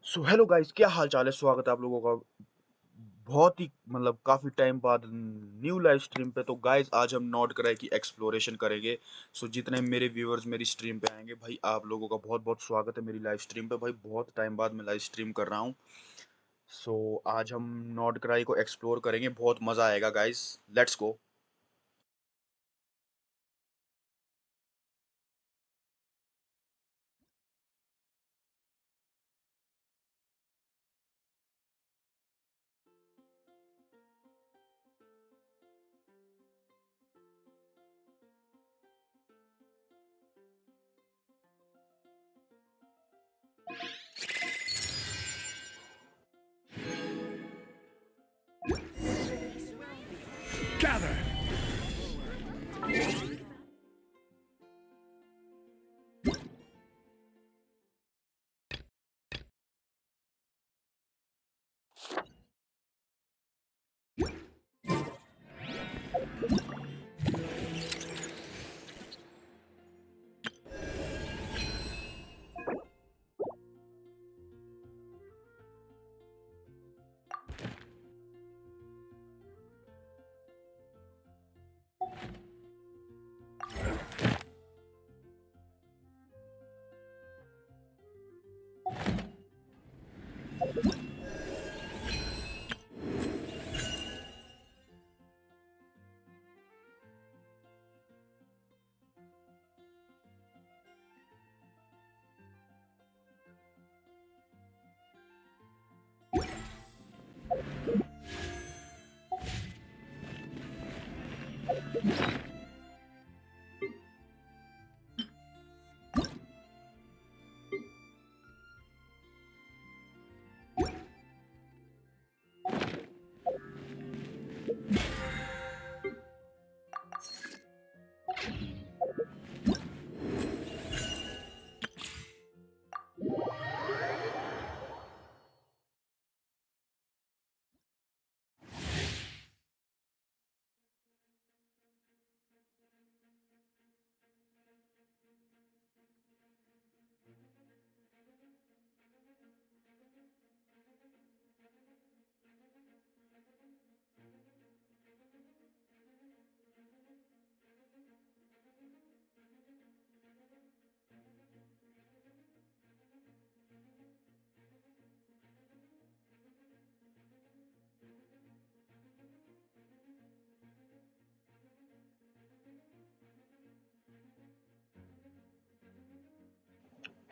So hello guys, क्या हाल चाल है। स्वागत है आप लोगों का बहुत ही काफ़ी टाइम बाद न्यू लाइव स्ट्रीम पे। तो गाइस आज हम नॉड क्राई की एक्सप्लोरेशन करेंगे। सो जितने मेरे व्यूअर्स मेरी स्ट्रीम पे आएंगे भाई, आप लोगों का बहुत बहुत स्वागत है मेरी लाइव स्ट्रीम पे। भाई बहुत टाइम बाद मैं लाइव स्ट्रीम कर रहा हूँ। सो आज हम नॉड क्राई को एक्सप्लोर करेंगे, बहुत मज़ा आएगा guys. Let's go. Gather!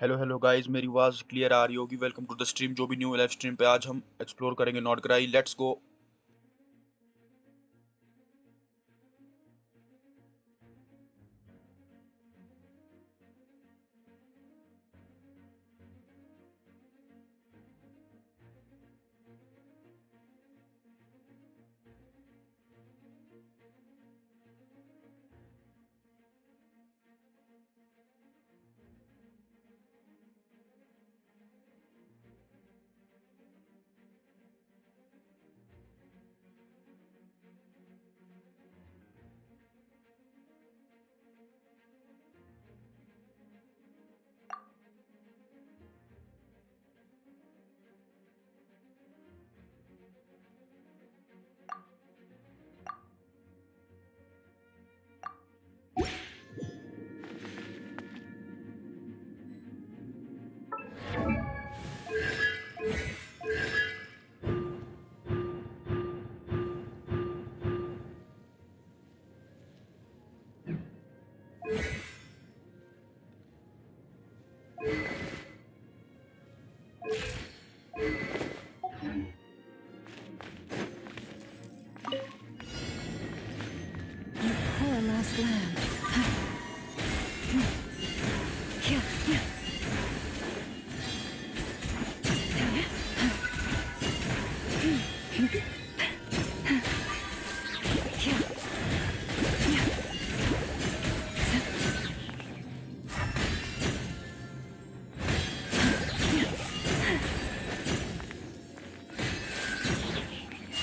Hello hello guys, मेरी आवाज़ क्लियर आ रही होगी। Welcome to the stream. जो भी न्यू लाइव स्ट्रीम पे आज हम एक्सप्लोर करेंगे Nod Krai. Let's go. Poor last lamb.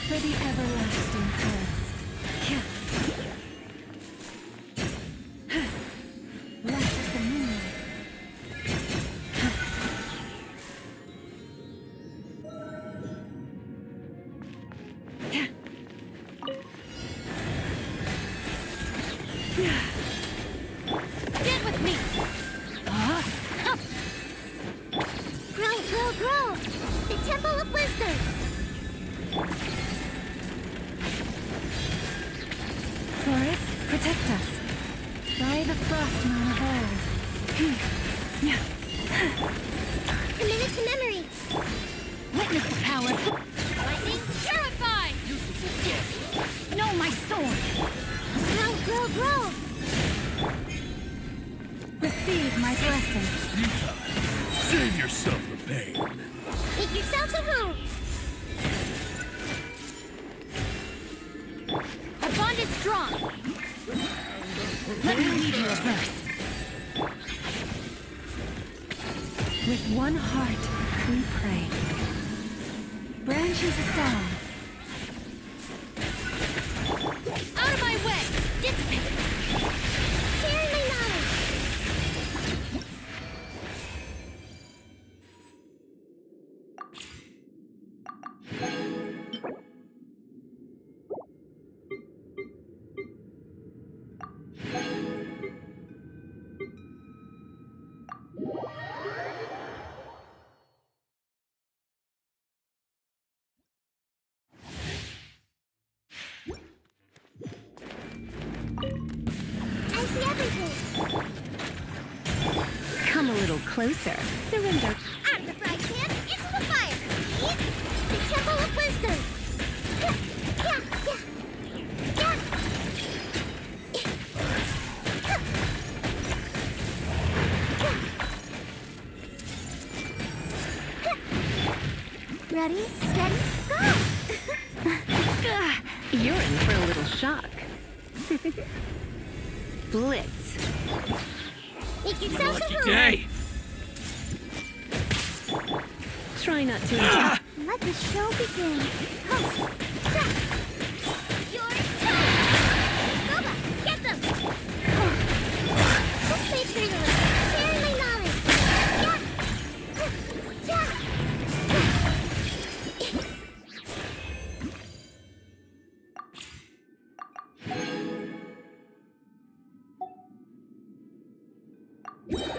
For the everlasting quest. Let Commit it to memory. Witness the power. Lightning, purify. Know my sword. Grow, grow, grow. Receive my blessing. Save yourself the pain. Make yourselves at home. Our bond is strong. Let me lead you a verse. With one heart, we pray. Branches a song. Out of my way. Dissipate. Sharing my knowledge. I see everything. Come a little closer. Surrender. Out of the frying pan, into the fire. Eat the temple of wisdom. Yeah, yeah, yeah. Ready, steady, go! You're in for a little shock. Blitz. Make yourselves at home. Day. Try not to injure. Let the show begin. Ho! Ha! Your turn! Boba, get them! Just stay true to it. Sharing my knowledge. Yeah! Yeah!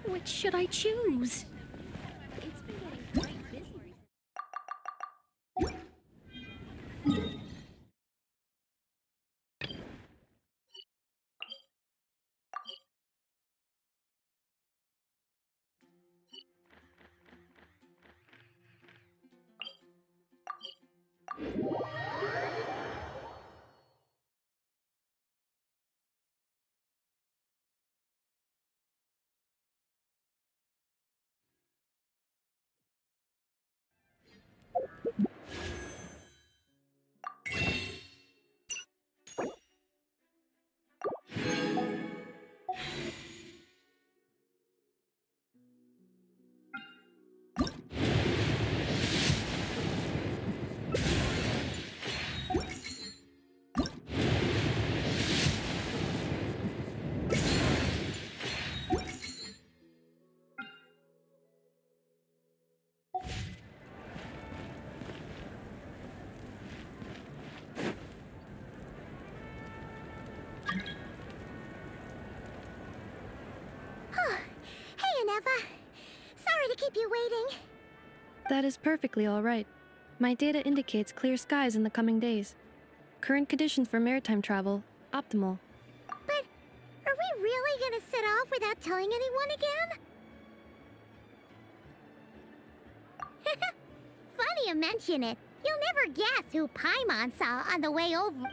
Which should I choose? It's been getting quite busy. Hey, Aneva. Sorry to keep you waiting. That is perfectly all right. My data indicates clear skies in the coming days. Current conditions for maritime travel, optimal. But are we really gonna set off without telling anyone again? Funny you mention it. You'll never guess who Paimon saw on the way over.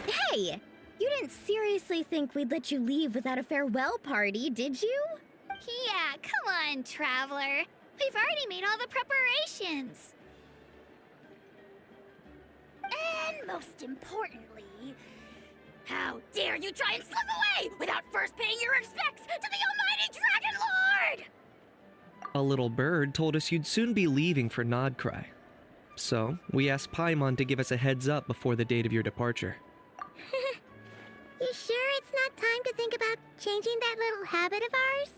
Hey! You didn't seriously think we'd let you leave without a farewell party, did you? Yeah, come on, traveler. We've already made all the preparations. And most importantly, how dare you try and slip away without first paying your respects to the almighty Dragon Lord! A little bird told us you'd soon be leaving for Nod-Krai. So, we asked Paimon to give us a heads up before the date of your departure. You sure it's not time to think about changing that little habit of ours?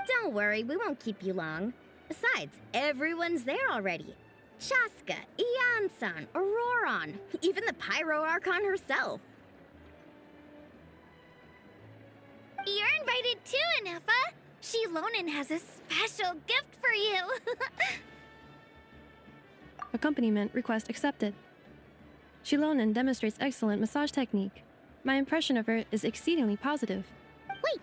Don't worry, we won't keep you long. Besides, everyone's there already. Chaska, Ian-san, Auroron, even the Pyro Archon herself. You're invited too, Anefa. Shilonen has a special gift for you. Accompaniment request accepted. Shilonen demonstrates excellent massage technique. My impression of her is exceedingly positive. Wait,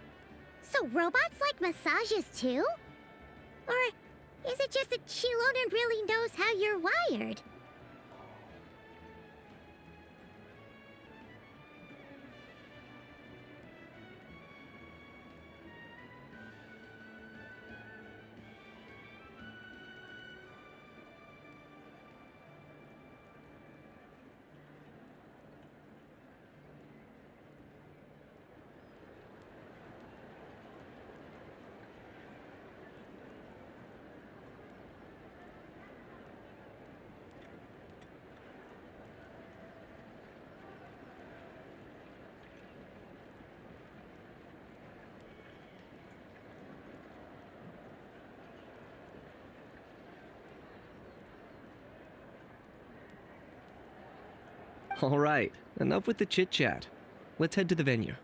so robots like massages too? Or is it just that Shilonen really knows how you're wired? Alright, enough with the chit-chat. Let's head to the venue.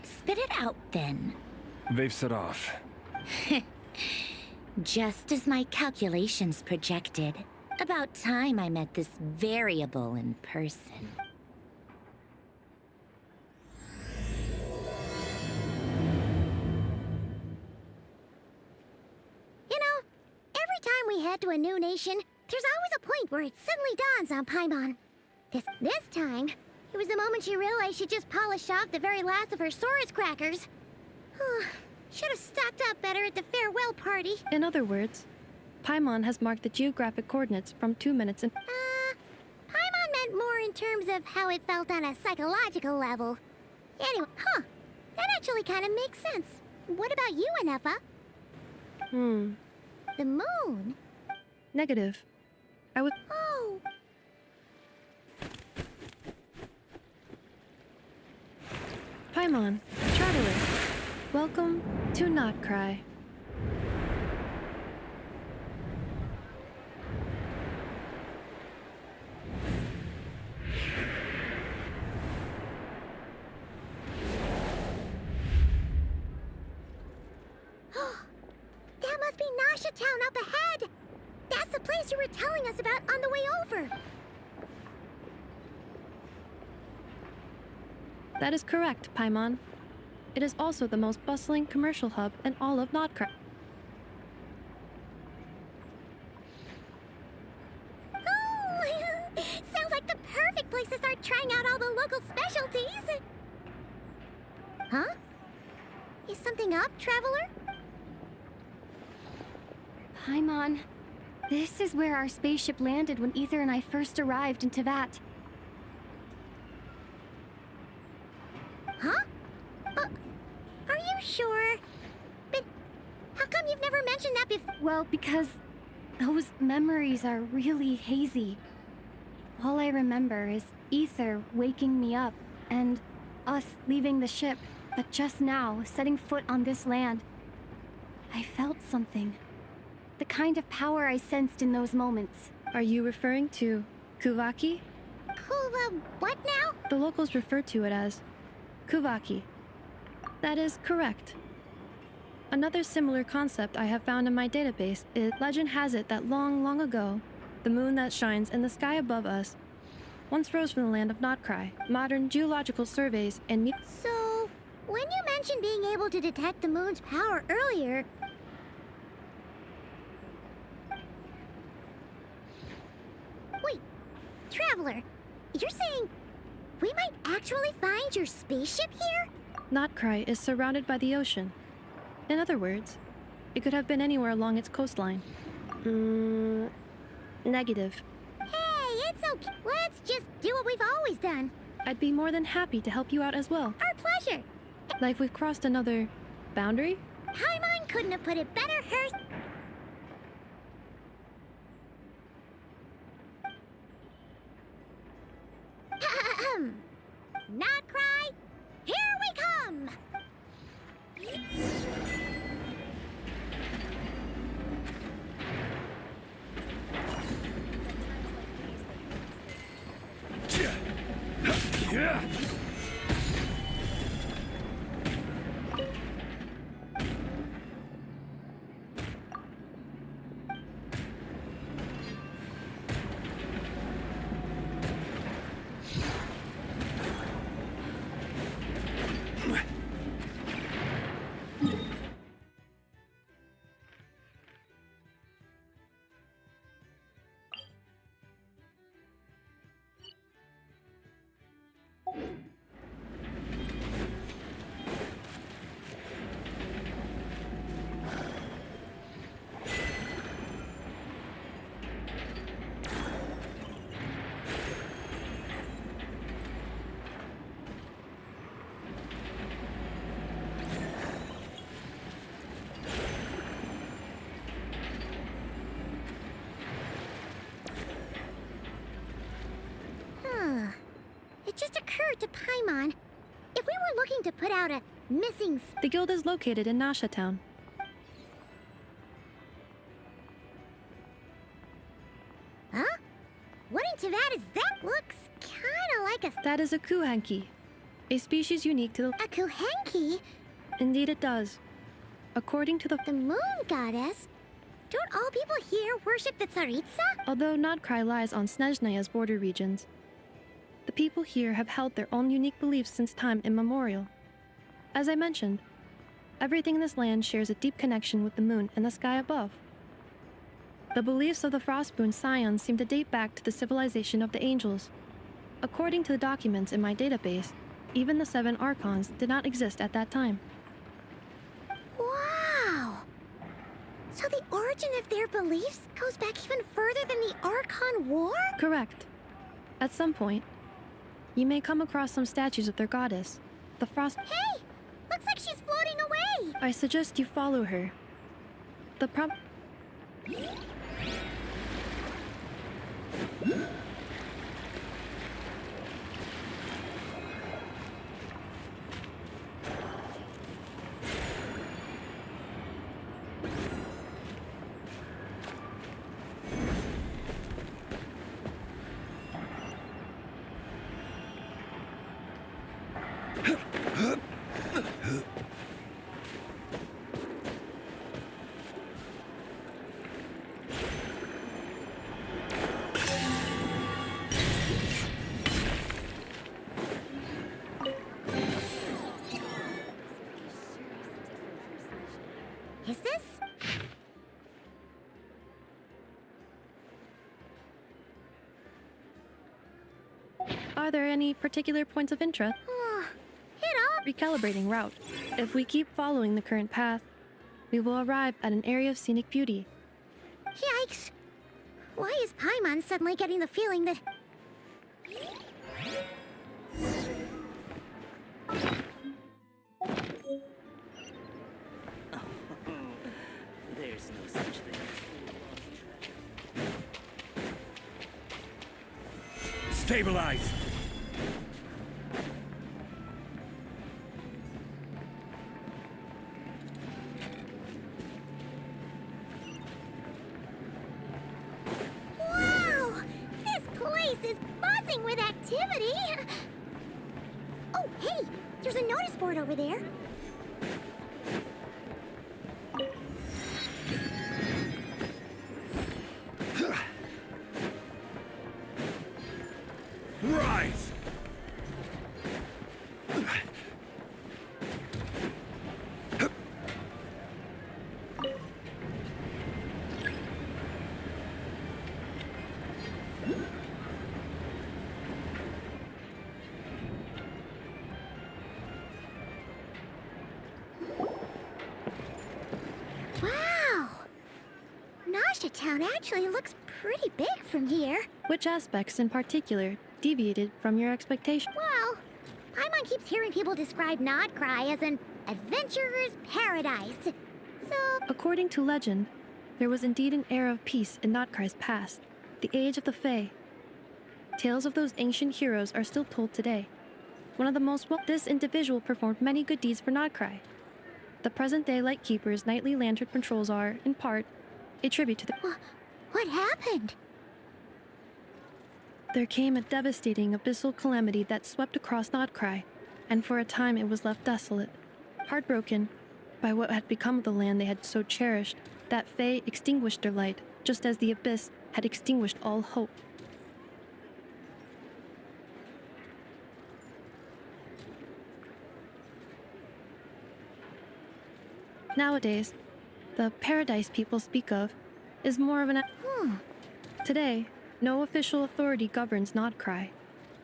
Spit it out then. They've set off. Just as my calculations projected. About time I met this variable in person. You know, every time we head to a new nation, there's always a point where it suddenly dawns on Paimon. This time, it was the moment she realized she just polished off the very last of her Saurus crackers. Should have stocked up better at the farewell party. In other words, Paimon has marked the geographic coordinates from 2 minutes and Paimon meant more in terms of how it felt on a psychological level. Anyway, that actually kind of makes sense. What about you, Anefa? The moon? negative. I was Oh, Paimon, traveler. Welcome to Nod-Krai. that must be Nasha Town up ahead. That's the place you were telling us about on the way over. That is correct, Paimon. It is also the most bustling commercial hub in all of Nod-Krai. Oh, sounds like the perfect place to start trying out all the local specialties. Huh? Is something up, traveler? Paimon, this is where our spaceship landed when Ether and I first arrived in Tevat. Huh? Are you sure? But how come you've never mentioned that before? Well, because those memories are really hazy. All I remember is Ether waking me up and us leaving the ship. But just now, setting foot on this land, I felt something. The kind of power I sensed in those moments. Are you referring to Kuvaki? What now? The locals refer to it as Kuvaki. That is correct. Another similar concept I have found in my database is legend has it that long, long ago, the moon that shines in the sky above us once rose from the land of Nod-Krai. Modern geological surveys and So, when you mentioned being able to detect the moon's power earlier... Wait, Traveler, you're saying we might actually find your spaceship here? Nod-Krai is surrounded by the ocean. In other words, it could have been anywhere along its coastline. Negative. Hey, it's okay. Let's just do what we've always done. I'd be more than happy to help you out as well. Our pleasure. Like we've crossed another boundary? Paimon couldn't have put it better her... Nod-Krai, here we come! Yeah. just occurred to Paimon. If we were looking to put out a missing... The guild is located in Nasha Town. Huh? What into that is that? Looks kinda like a... That is a kuhanki, a species unique to the... A Kuhenki? Indeed it does. According to the... The moon goddess? Don't all people here worship the Tsaritsa? Although Nod-Krai lies on Snezhnaya's border regions, the people here have held their own unique beliefs since time immemorial. As I mentioned, everything in this land shares a deep connection with the moon and the sky above. The beliefs of the Frostmoon Scions seem to date back to the civilization of the angels. According to the documents in my database, even the 7 Archons did not exist at that time. Wow! So the origin of their beliefs goes back even further than the Archon War? Correct. At some point, you may come across some statues of their goddess, the Frost... Hey! Looks like she's floating away! I suggest you follow her. The Is this? Are there any particular points of interest? Hit up! Recalibrating route. If we keep following the current path, we will arrive at an area of scenic beauty. Yikes! Why is Paimon suddenly getting the feeling that... There's no such thing. Stabilize! Wow! This place is buzzing with activity! Oh, hey! There's a notice board over there. Rise! Wow! Nasha Town actually looks pretty big from here. Which aspects in particular deviated from your expectation? Well, Paimon keeps hearing people describe Nod-Krai as an adventurer's paradise. So, According to legend, there was indeed an era of peace in Nod-Krai's past, the age of the Fae. Tales of those ancient heroes are still told today. One of the most this individual performed many good deeds for Nod-Krai. The present-day Lightkeeper's nightly lantern patrols are, in part, a tribute to the... what happened? There came a devastating abyssal calamity that swept across Nod-Krai, and for a time it was left desolate. Heartbroken by what had become of the land they had so cherished, that Fae extinguished their light, just as the abyss had extinguished all hope. Nowadays, the paradise people speak of is more of an... Today, no official authority governs Nod-Krai.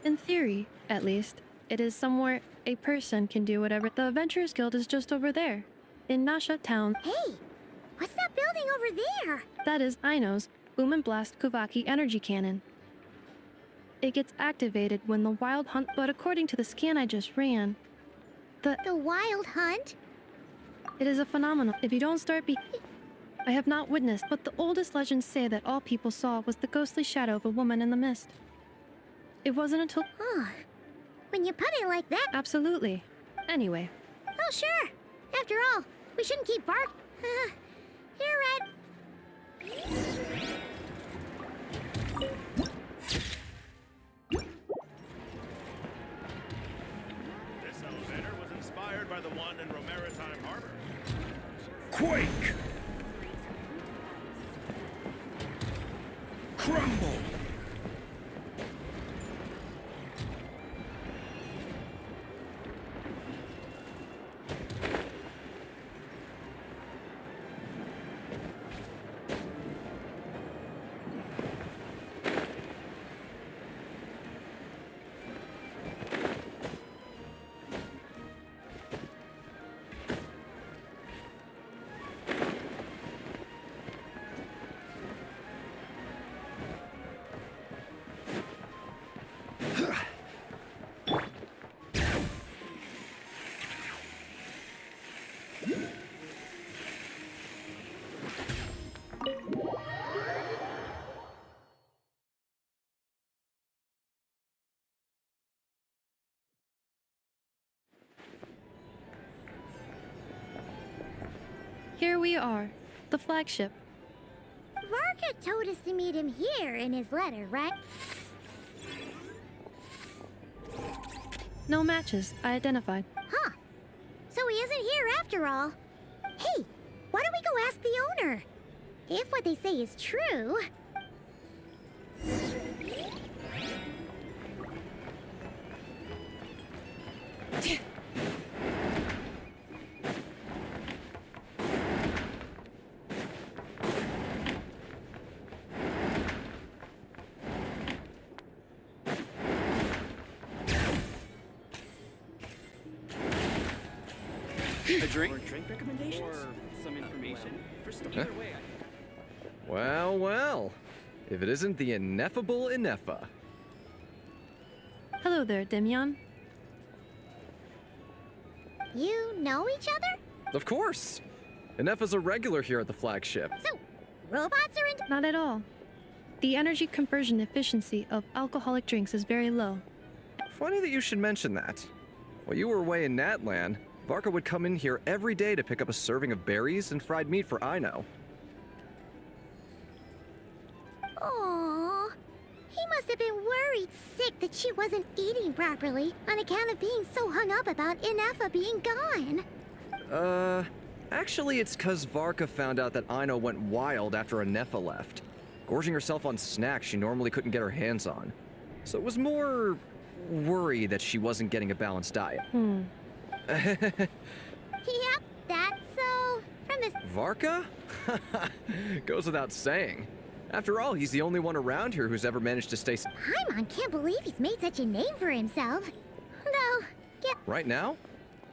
In theory, at least, it is somewhere a person can do whatever. The Adventurers Guild is just over there, in Nasha Town. Hey, what's that building over there? That is Aino's Boom and Blast Kuvaki energy cannon. It gets activated when the wild hunt, but according to the scan I just ran, The Wild Hunt? it is a phenomenon. If you don't start I have not witnessed, but the oldest legends say that all people saw was the ghostly shadow of a woman in the mist. It wasn't until... When you put it like that. Absolutely. Anyway, Oh, sure. After all, we shouldn't keep bark. You're right. This elevator was inspired by the one in Romaritime Harbor. Quake! Crumble! here we are. The flagship. Varka told us to meet him here in his letter, right? No matches. I identified. Huh. So he isn't here after all. Hey, why don't we go ask the owner? If what they say is true. A drink? Or drink recommendations? Or some information? Either way, Well, well. If it isn't the ineffable Inefa. Hello there, Demion. You know each other? Of course! Inefa's a regular here at the flagship. So, robots are into. Not at all. The energy conversion efficiency of alcoholic drinks is very low. Funny that you should mention that. While you were away in Natlan, Varka would come in here every day to pick up a serving of berries and fried meat for Aino. Aww. He must have been worried sick that she wasn't eating properly on account of being so hung up about Inefa being gone. Actually it's 'cause Varka found out that Aino went wild after Inefa left, gorging herself on snacks she normally couldn't get her hands on. So it was more worry that she wasn't getting a balanced diet. Yep, that's so. From this. Varka? Goes without saying. After all, he's the only one around here who's ever managed to stay Paimon can't believe he's made such a name for himself. Though, yeah. right now?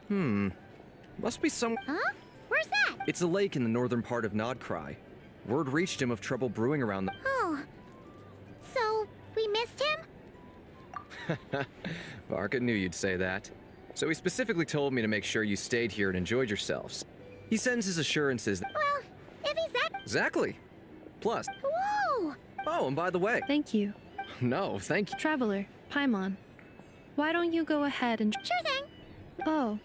Must be some. Huh? Where's that? It's a lake in the northern part of Nod-Krai. Word reached him of trouble brewing around the. Oh. So, we missed him? Varka knew you'd say that. So he specifically told me to make sure you stayed here and enjoyed yourselves. He sends his assurances that. Well, if he's that. Exactly. Plus. Whoa! Oh, and by the way. Thank you. No, thank you. Traveler, Paimon. Why don't you go ahead and... Sure thing. Oh,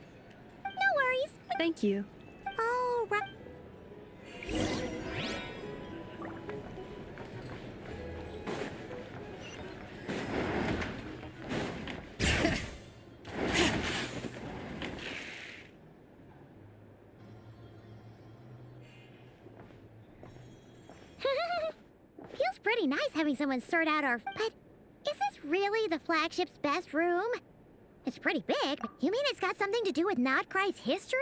No worries. thank you. All right. Feels pretty nice having someone sort out our. But is this really the flagship's best room? It's pretty big. You mean it's got something to do with Nod-Krai's history?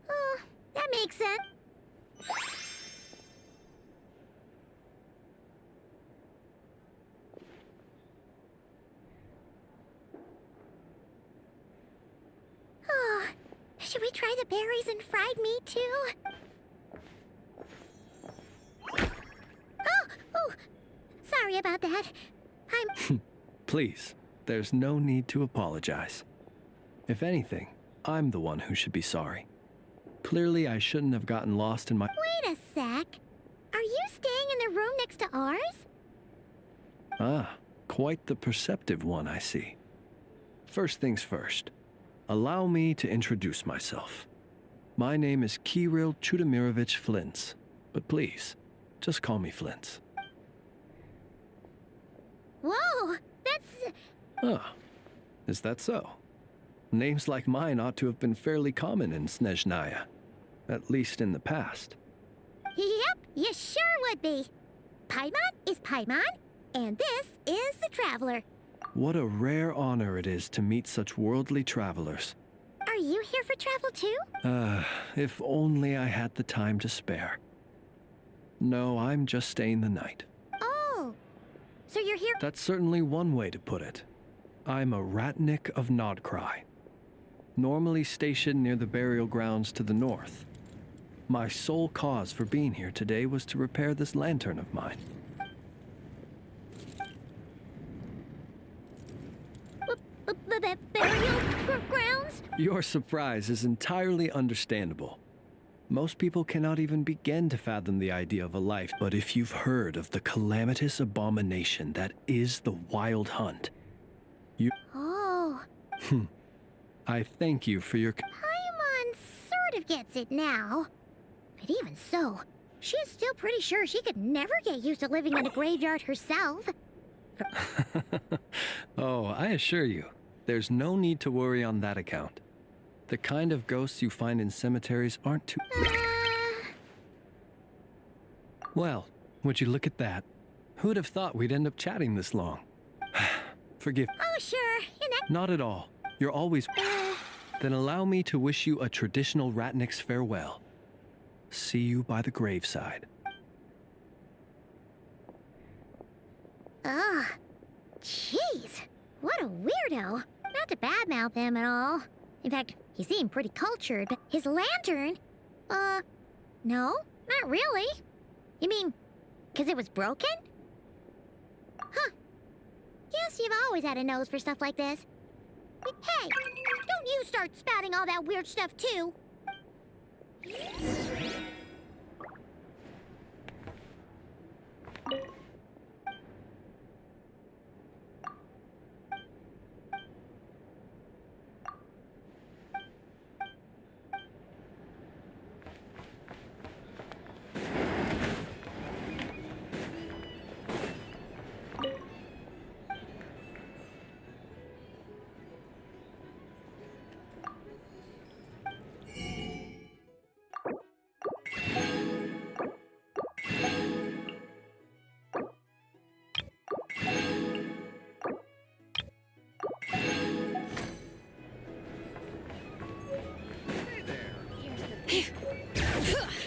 Oh, that makes sense. Oh, should we try the berries and fried meat too? Oh, sorry about that. I'm. Please, there's no need to apologize. If anything, I'm the one who should be sorry. Clearly, I shouldn't have gotten lost in my. Wait a sec. Are you staying in the room next to ours? Ah, quite the perceptive one, I see. First things first. Allow me to introduce myself. My name is Kirill Chudamirovich Flintz, but please, just call me Flintz. Whoa, that's... Ah, is that so? Names like mine ought to have been fairly common in Snezhnaya, at least in the past. Yep, you sure would be. Paimon is Paimon, and this is the Traveler. What a rare honor it is to meet such worldly travelers. Are you here for travel too? If only I had the time to spare. No, I'm just staying the night. Oh, so you're here... That's certainly one way to put it. I'm a Ratnik of Nod-Krai, normally stationed near the burial grounds to the north. My sole cause for being here today was to repair this lantern of mine. Burial grounds? Your surprise is entirely understandable. Most people cannot even begin to fathom the idea of a life, but if you've heard of the calamitous abomination that is the Wild Hunt, Oh. I thank you for your... Paimon sort of gets it now. But even so, she's still pretty sure she could never get used to living in a graveyard herself. Oh, I assure you, there's no need to worry on that account. The kind of ghosts you find in cemeteries aren't too... Well, would you look at that? Who'd have thought we'd end up chatting this long? Forgive... Oh, sure. Not at all. You're always... Then allow me to wish you a traditional Ratnik's farewell. See you by the graveside. Ugh. Jeez. What a weirdo. Not to badmouth him at all. In fact, he seemed pretty cultured, but his lantern... no, not really. You mean, 'cause it was broken? Huh. Guess you've always had a nose for stuff like this. Hey, don't you start spouting all that weird stuff too.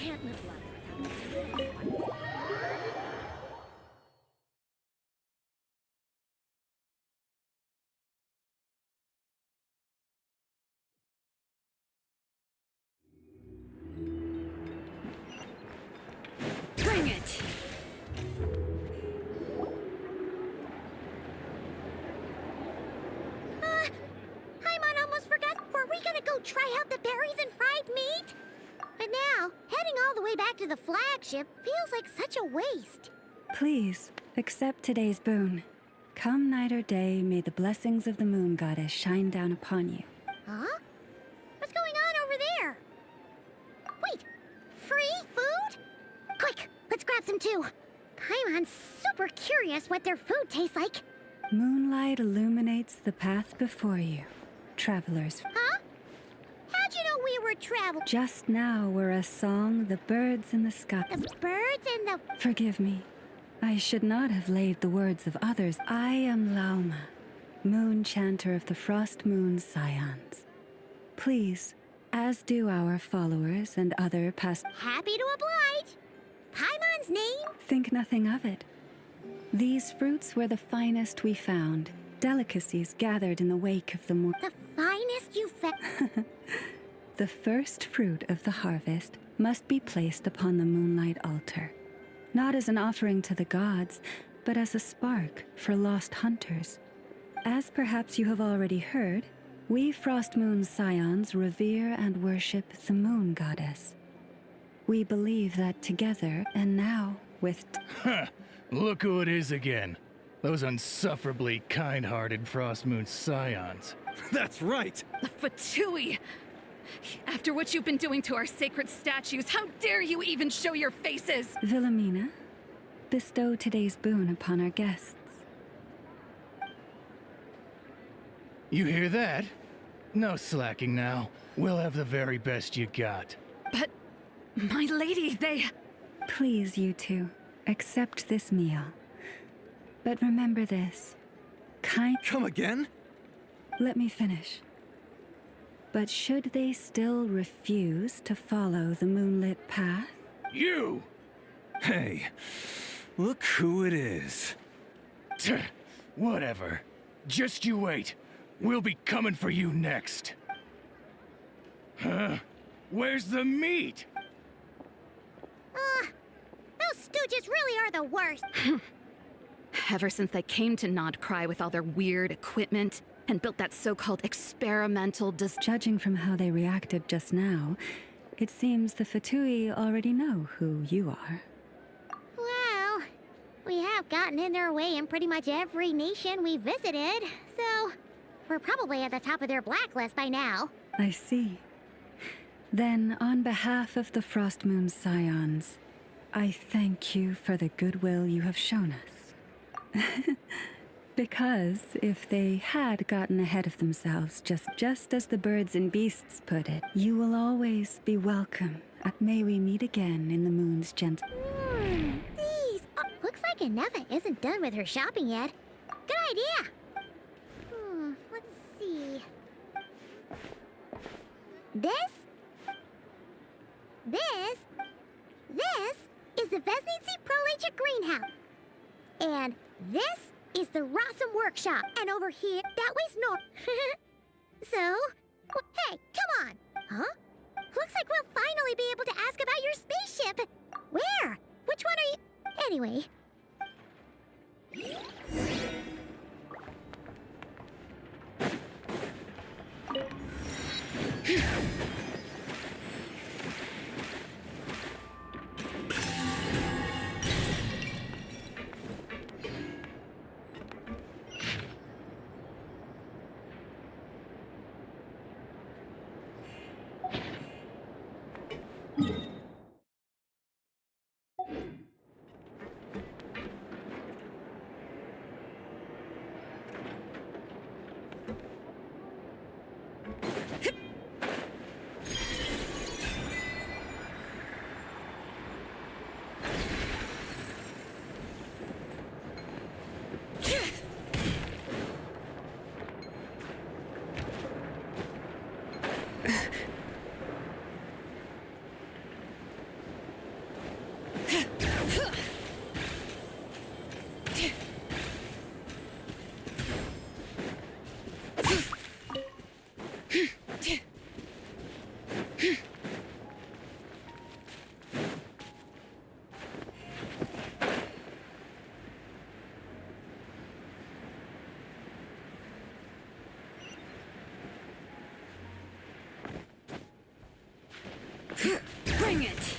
Can't live life without... Bring it! Paimon almost forgot. Were we gonna go try out the berries and fried meat? But now, heading all the way back to the flagship feels like such a waste. Please, accept today's boon. Come night or day, may the blessings of the moon goddess shine down upon you. Huh? What's going on over there? Wait, free food? Quick, let's grab some too. Paimon's super curious what their food tastes like. Moonlight illuminates the path before you, travelers. Huh? How'd you know we were traveling? Just now were a song the birds in the sky. The birds and the... Forgive me. I should not have laid the words of others. I am Lauma, moon chanter of the Frost Moon Scions. Please, as do our followers and other past... Happy to oblige. Paimon's name? Think nothing of it. These fruits were the finest we found, delicacies gathered in the wake of the The finest you found? The first fruit of the harvest must be placed upon the moonlight altar, not as an offering to the gods, but as a spark for lost hunters. As perhaps you have already heard, we Frost Moon Scions revere and worship the moon goddess. We believe that together, and now with... Look who it is again. Those unsufferably kind-hearted Frostmoon scions. That's right! The Fatui! After what you've been doing to our sacred statues, how dare you even show your faces? Wilhelmina, bestow today's boon upon our guests. You hear that? No slacking now. We'll have the very best you got. But, my lady, they... Please, you two, accept this meal. But remember this. Come again? Let me finish. But should they still refuse to follow the moonlit path? You! Hey, look who it is. Tch, whatever. Just you wait. We'll be coming for you next. Huh? Where's the meat? Those stooges really are the worst. Ever since they came to Nod-Krai with all their weird equipment and built that so-called experimental Judging from how they reacted just now, it seems the Fatui already know who you are. Well, we have gotten in their way in pretty much every nation we visited, so we're probably at the top of their blacklist by now. I see. Then, on behalf of the Frostmoon Scions, I thank you for the goodwill you have shown us. Because if they had gotten ahead of themselves, just as the birds and beasts put it, you will always be welcome. May we meet again in the moon's gentle... These... looks like Inefa isn't done with her shopping yet. Good idea! Let's see... This is the Vesnitsi Prolecha greenhouse. And this is the Rossum workshop. And over here, that way's north. So, hey, come on. Huh? Looks like we'll finally be able to ask about your spaceship. Where? Which one are you... Anyway. Bring it!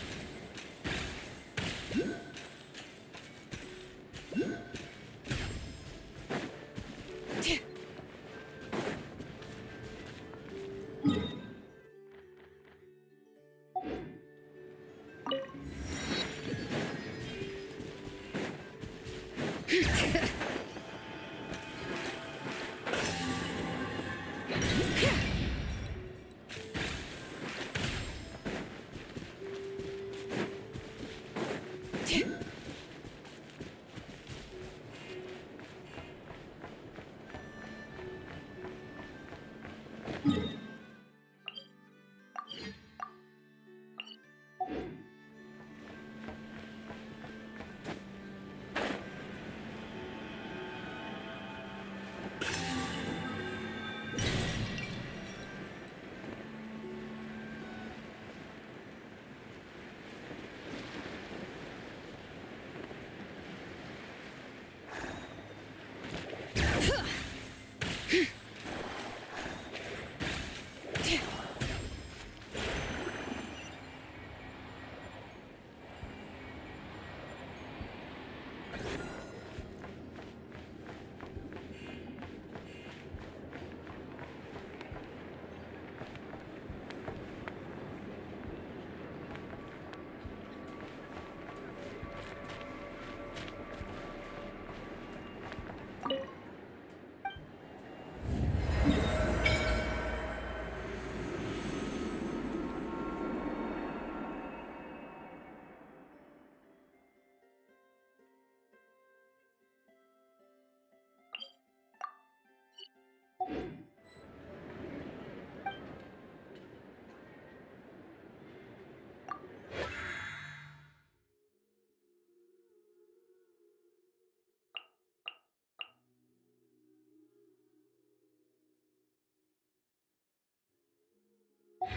I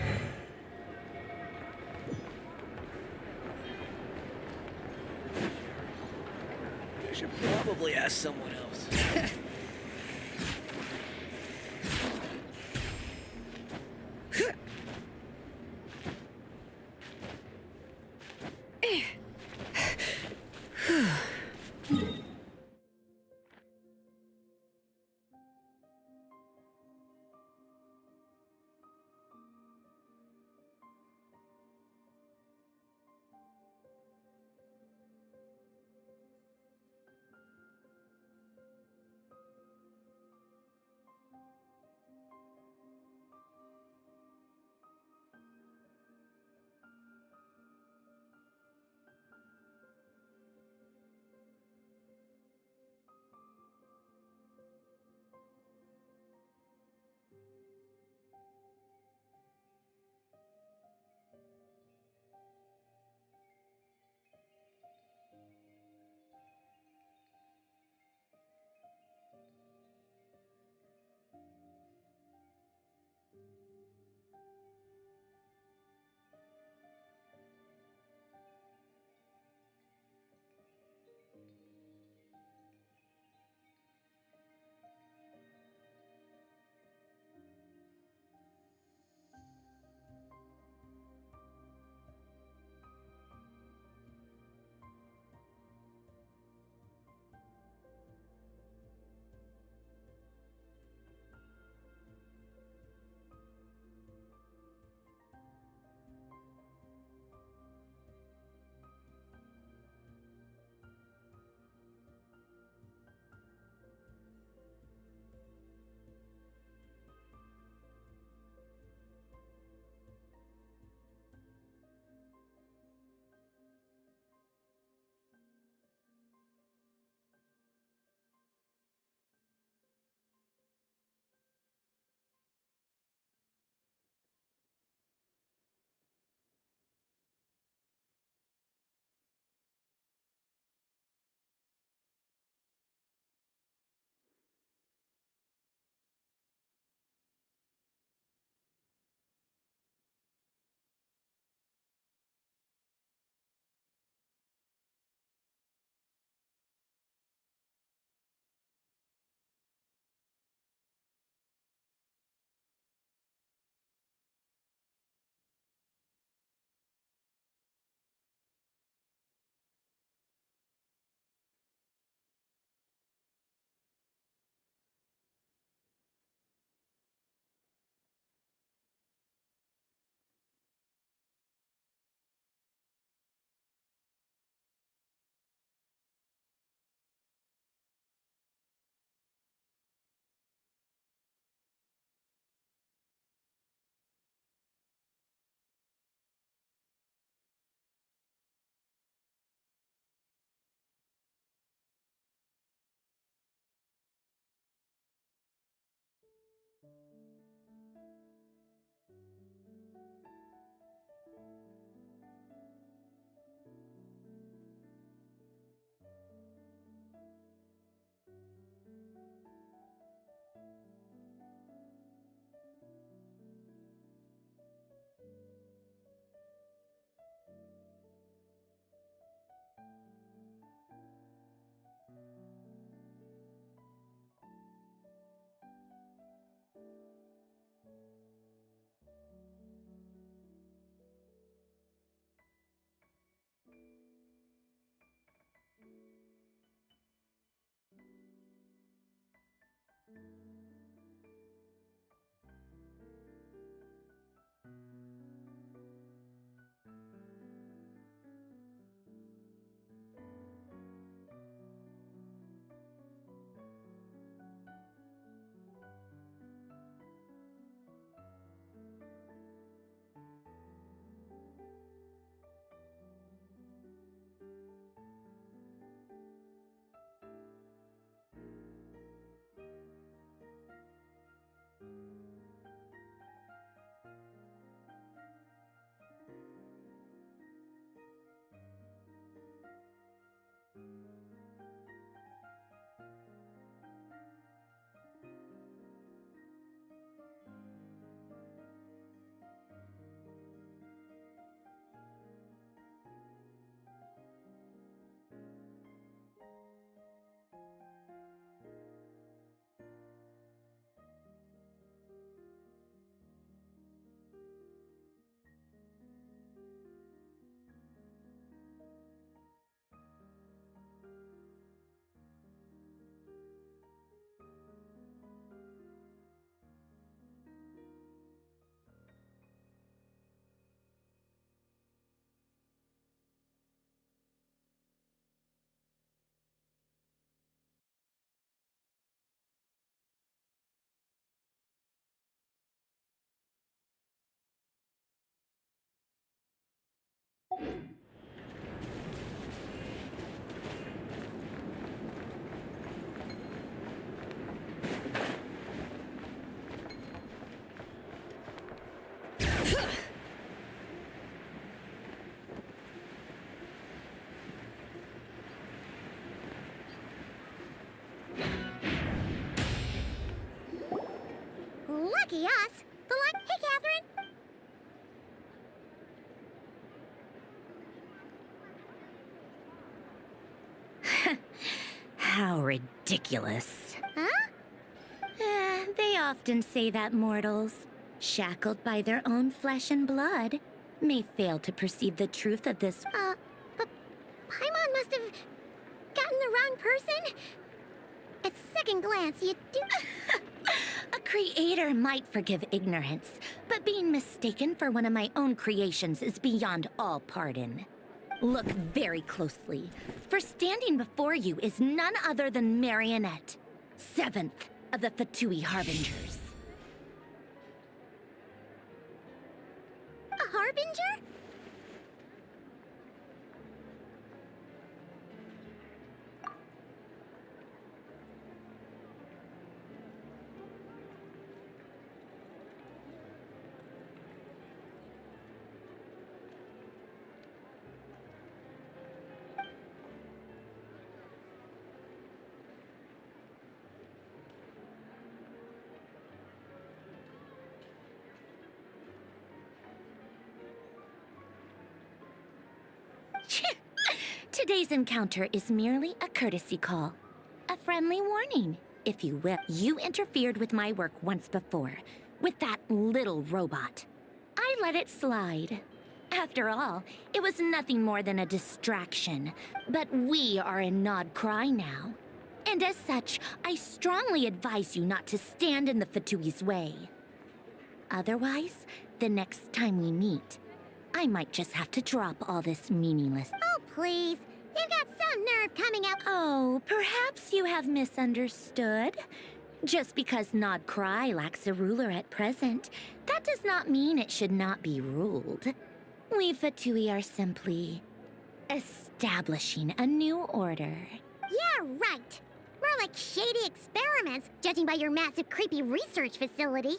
should probably ask someone else. Lucky us. The line. Hey, Catherine. How ridiculous. Huh? They often say that mortals, shackled by their own flesh and blood, may fail to perceive the truth of this. But Paimon must have gotten the wrong person. At second glance, you do. A creator might forgive ignorance, but being mistaken for one of my own creations is beyond all pardon. Look very closely, for standing before you is none other than Marionette, 7th of the Fatui Harbingers. A harbinger? Today's encounter is merely a courtesy call. A friendly warning, if you will. You interfered with my work once before, with that little robot. I let it slide. After all, it was nothing more than a distraction. But we are in Nod-Krai now. And as such, I strongly advise you not to stand in the Fatui's way. Otherwise, the next time we meet, I might just have to drop all this meaningless. Oh, please. You've got some nerve coming out. Oh, perhaps you have misunderstood. Just because Nod-Krai lacks a ruler at present, that does not mean it should not be ruled. We Fatui are simply establishing a new order. Yeah, right. More like shady experiments, judging by your massive, creepy research facility.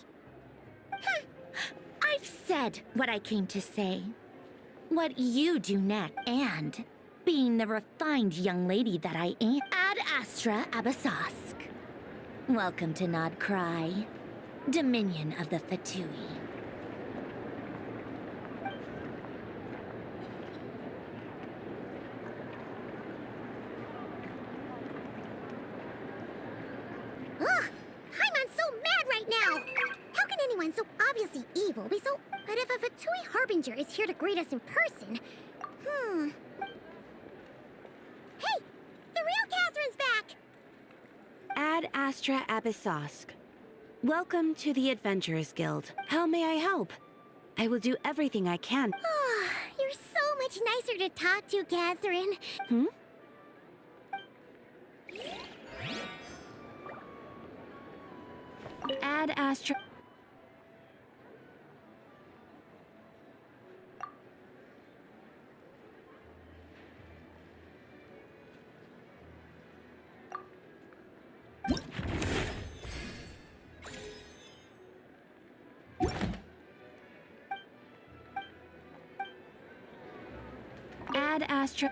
I've said what I came to say. What you do next, and being the refined young lady that I am, Ad Astra Abyssosque. Welcome to Nod-Krai, Dominion of the Fatui. Ugh! Paimon's so mad right now! How can anyone so obviously evil be so... But if a Fatui Harbinger is here to greet us in person... Hey! The real Catherine's back! Ad Astra Abyssosque. Welcome to the Adventurers Guild. How may I help? I will do everything I can. You're so much nicer to talk to, Catherine. Ad Astra... Ad Astra...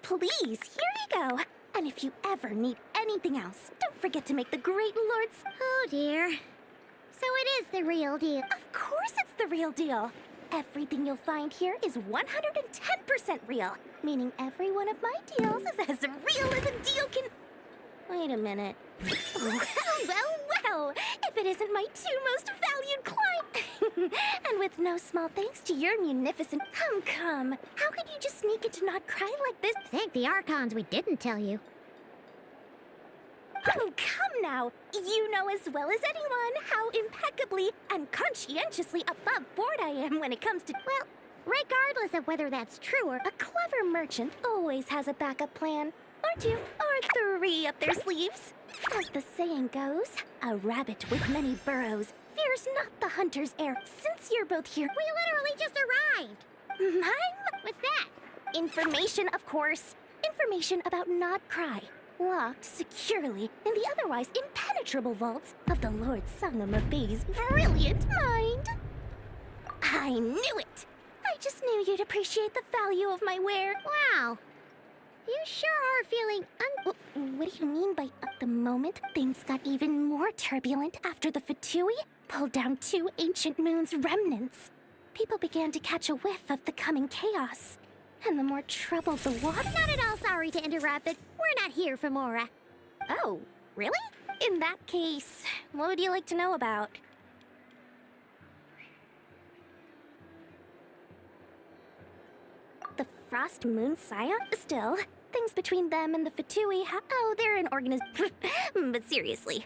Please, here you go. And if you ever need anything else, don't forget to make the great lords... Oh, dear. So it is the real deal. Of course it's the real deal. Everything you'll find here is 110% real, meaning every one of my deals is as real as a deal can... Wait a minute. Well, No, if it isn't my two most valued clients. And with no small thanks to your munificent... Come. How could you just sneak into Nod-Krai like this? Thank the Archons we didn't tell you. Oh, come now. You know as well as anyone how impeccably and conscientiously above board I am when it comes to... Well, regardless of whether that's true or... A clever merchant always has a backup plan. Or two, or three up their sleeves. As the saying goes, a rabbit with many burrows fears not the hunter's air. Since you're both here... We literally just arrived! What's that? Information, of course. Information about Nod-Krai. Locked securely in the otherwise impenetrable vaults of the Lord Sangamafei's brilliant mind. I knew it! I just knew you'd appreciate the value of my ware. Wow. You sure are feeling What do you mean by at the moment? Things got even more turbulent after the Fatui pulled down two ancient moon's remnants. People began to catch a whiff of the coming chaos. And the more troubled the water... Not at all sorry to interrupt, but we're not here for Mora. Oh, really? In that case, what would you like to know about? The Frost Moon Scion? Still, things between them and the Fatui oh, they're an But seriously,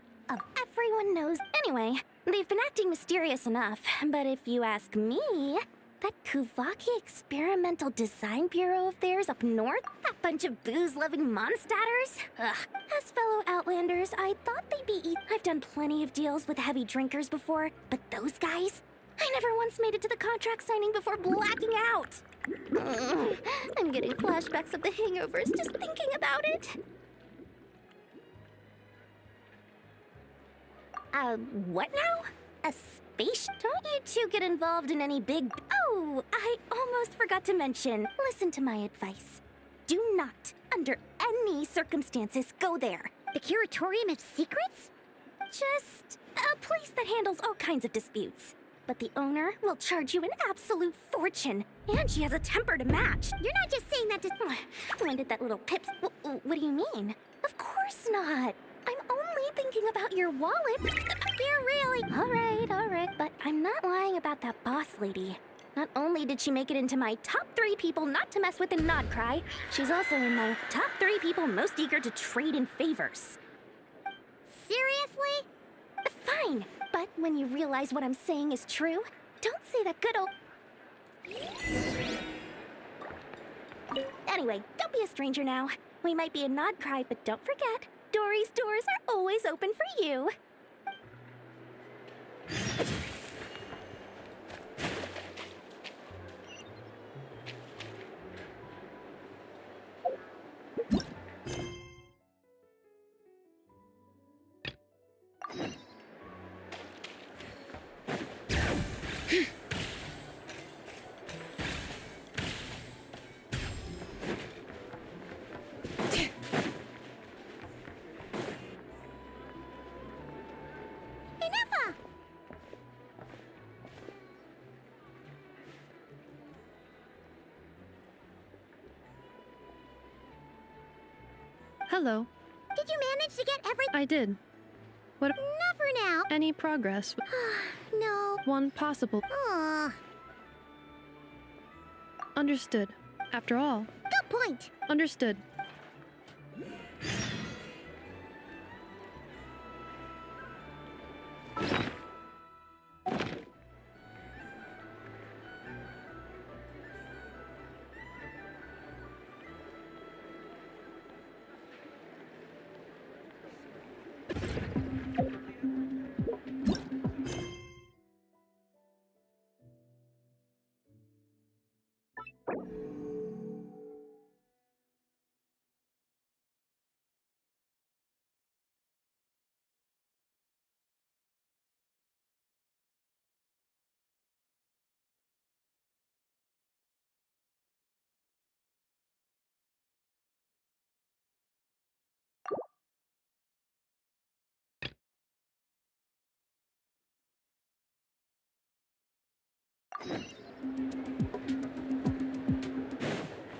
everyone knows... Anyway, they've been acting mysterious enough, but if you ask me... That Kuvaki Experimental Design Bureau of theirs up north? That bunch of booze-loving monstatters? Ugh. As fellow Outlanders, I thought they'd be I've done plenty of deals with heavy drinkers before, but those guys? I never once made it to the contract signing before blacking out! I'm getting flashbacks of the hangovers just thinking about it. What now? A space? Don't you two get involved in any big... Oh, I almost forgot to mention. Listen to my advice. Do not, under any circumstances, go there. The Curatorium of Secrets? Just a place that handles all kinds of disputes. But the owner will charge you an absolute fortune. And she has a temper to match. You're not just saying that to... When did that little pips... What do you mean? Of course not. I'm only thinking about your wallet. You're really... All right, but I'm not lying about that boss lady. Not only did she make it into my top 3 people not to mess with in Nod-Krai, she's also in my top 3 people most eager to trade in favors. Seriously? Fine, but when you realize what I'm saying is true, don't say that good old... Anyway, don't be a stranger now. We might be in Nod-Krai, but don't forget, Dory's doors are always open for you. Hello. Did you manage to get everything? I did. What? Not for now. Any progress? No. One possible. Aw. Understood. After all. Good point. Understood.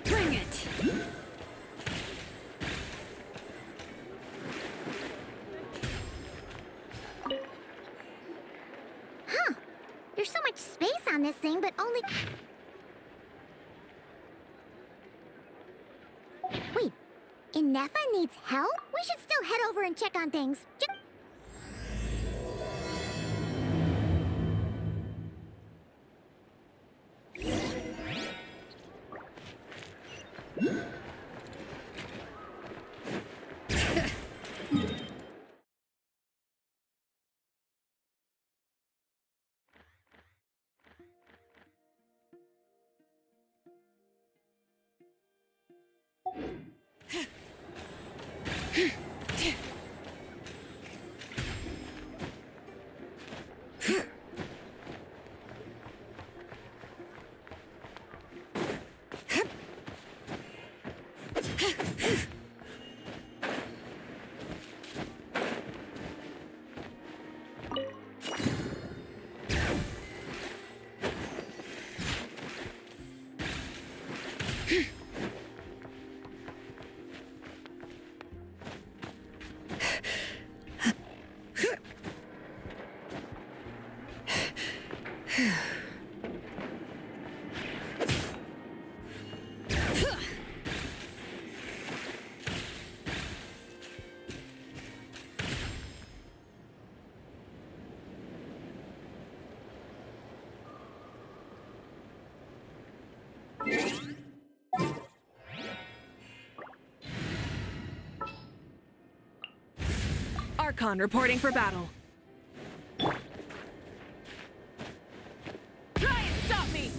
Bring it! There's so much space on this thing, but only... Wait, Inefa needs help? We should still head over and check on things. Archon reporting for battle. Try and stop me!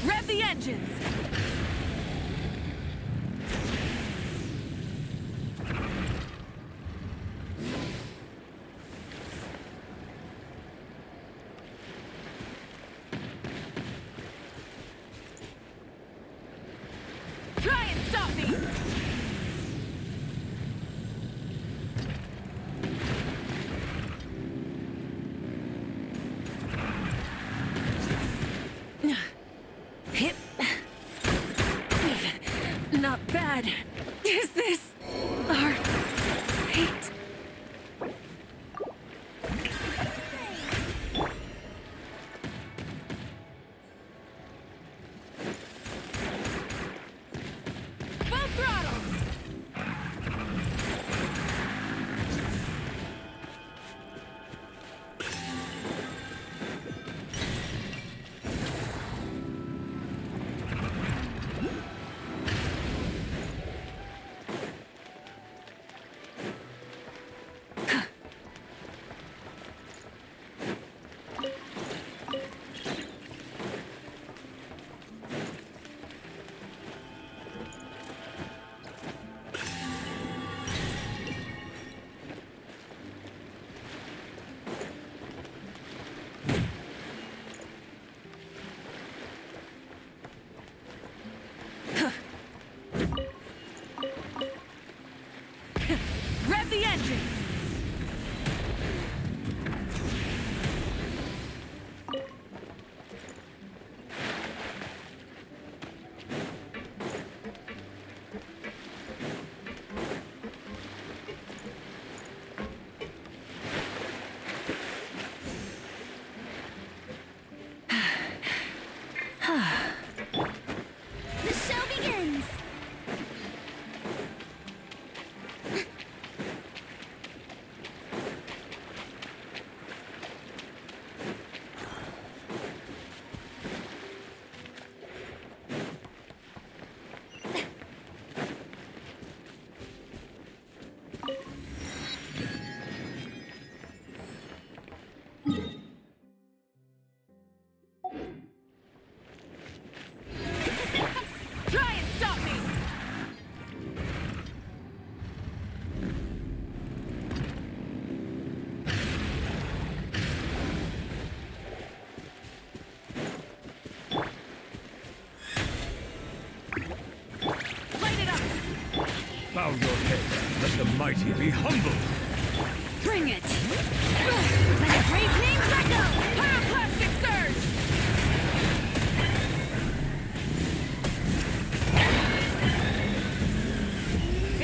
Rev the engines! Try and stop me! Hit. Not bad. Is this our fate? Full throttle! Bow your head. Let the mighty be humble. Bring it! Let it brave names echo! Pyroclastic surge!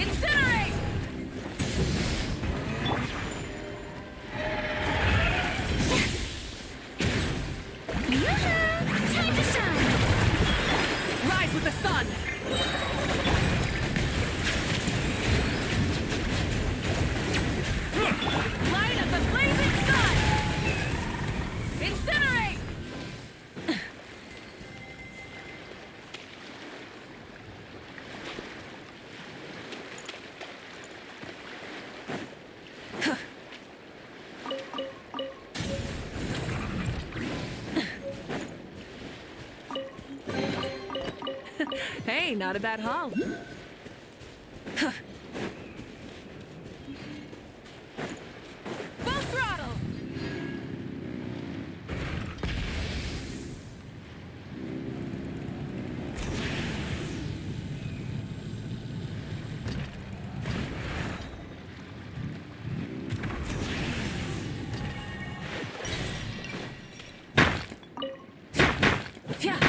Incinerate! Yoo-hoo! Time to shine! Rise with the sun! Light of the blazing sun! Incinerate! Hey, not a bad haul. Full throttle! Yeah.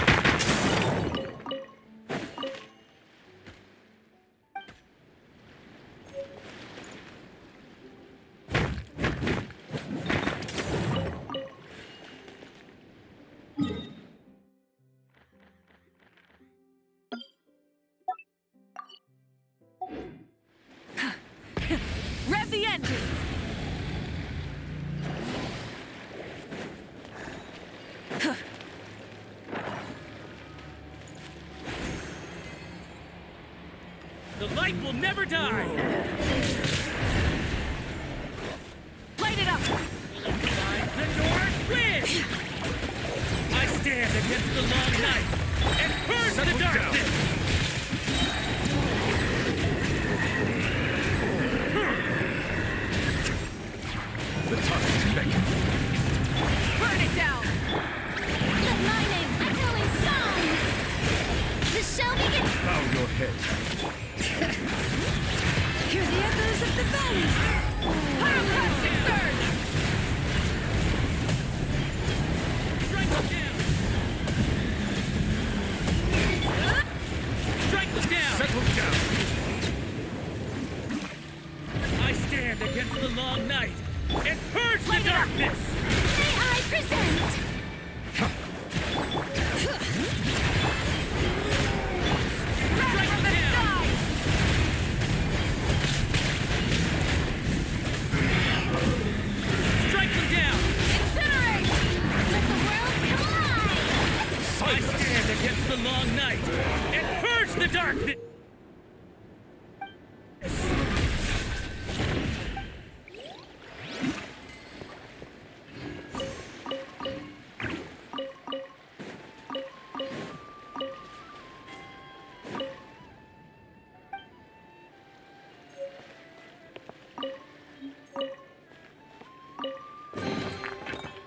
Rev the engines! The light will never die! Light it up! The North wins! I stand against the long night and purge the darkness! The time beckons. Burn it down! The lightning echoing song! The show begins! Bow your head. Hear the echoes of the valley! Pyroclastic surge! Strike them down! Strike them down! Settle down! I stand against the long night and purge the darkness! May I present? Strike from the sky! Strike them down! Incinerate! Let the world come alive! I stand against the long night and purge the darkness!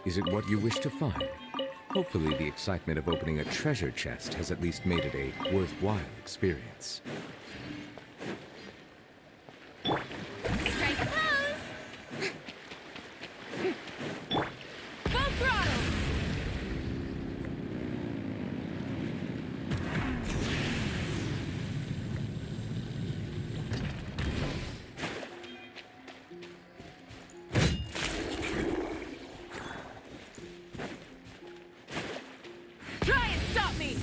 Is it what you wish to find? Hopefully the excitement of opening a treasure chest has at least made it a worthwhile experience. Strike a pose! Full throttle! Try and stop me!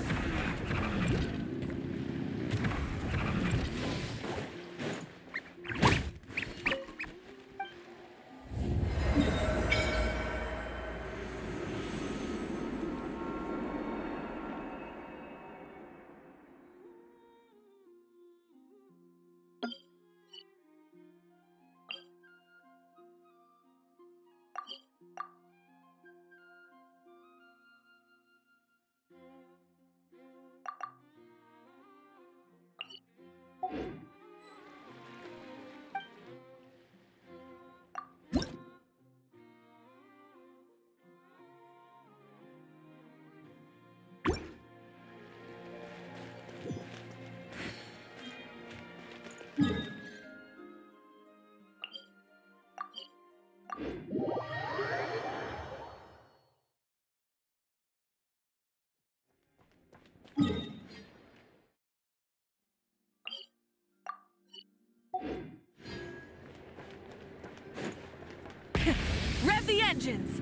you engines!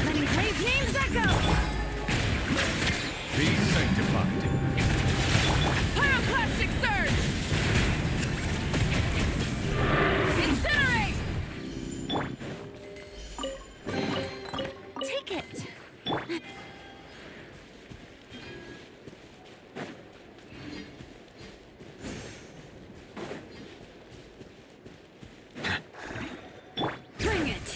Letting Clay's names echo! Be sanctified. Pyroclastic surge! Incinerate! Take it! Bring it!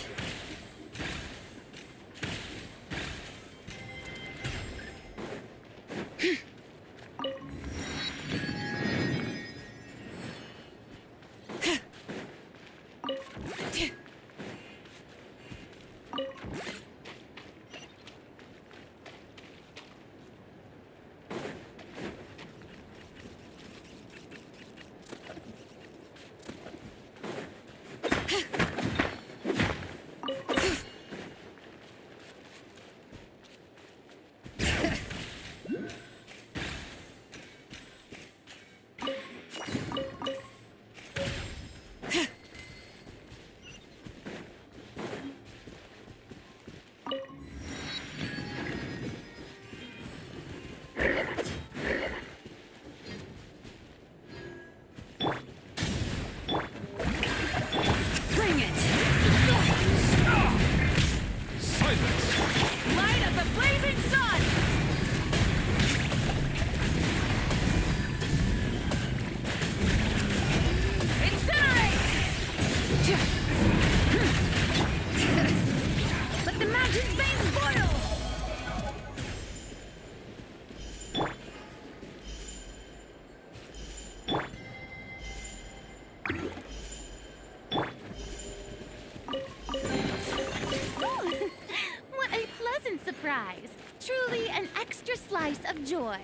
Bring it! Silence! Light of the blazing sun! Incinerate! Let the mountain's veins boil! Ooh, what a pleasant surprise. Truly an extra slice of joy.